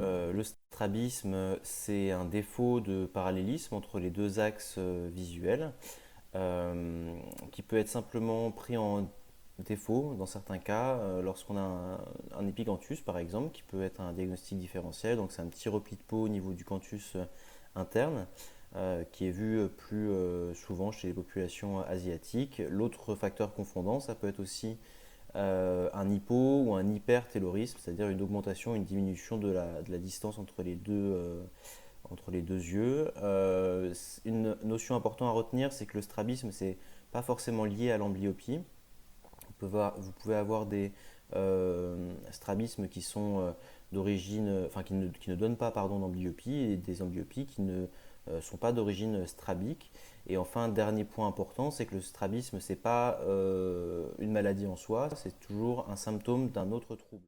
le strabisme, c'est un défaut de parallélisme entre les deux axes visuels, qui peut être simplement pris en défaut dans certains cas, lorsqu'on a un épicanthus par exemple, qui peut être un diagnostic différentiel. Donc c'est un petit repli de peau au niveau du canthus interne, qui est vu plus souvent chez les populations asiatiques. L'autre facteur confondant, ça peut être aussi un hypo ou un hypertellorisme, c'est-à-dire une augmentation, une diminution de la distance entre les deux yeux. Une notion importante à retenir, c'est que le strabisme, c'est pas forcément lié à l'amblyopie. Vous pouvez avoir des strabismes qui sont d'origine, enfin qui ne donnent pas pardon d'amblyopie, et des amblyopies qui ne sont pas d'origine strabique. Et enfin, dernier point important, c'est que le strabisme, c'est pas une maladie en soi, c'est toujours un symptôme d'un autre trouble.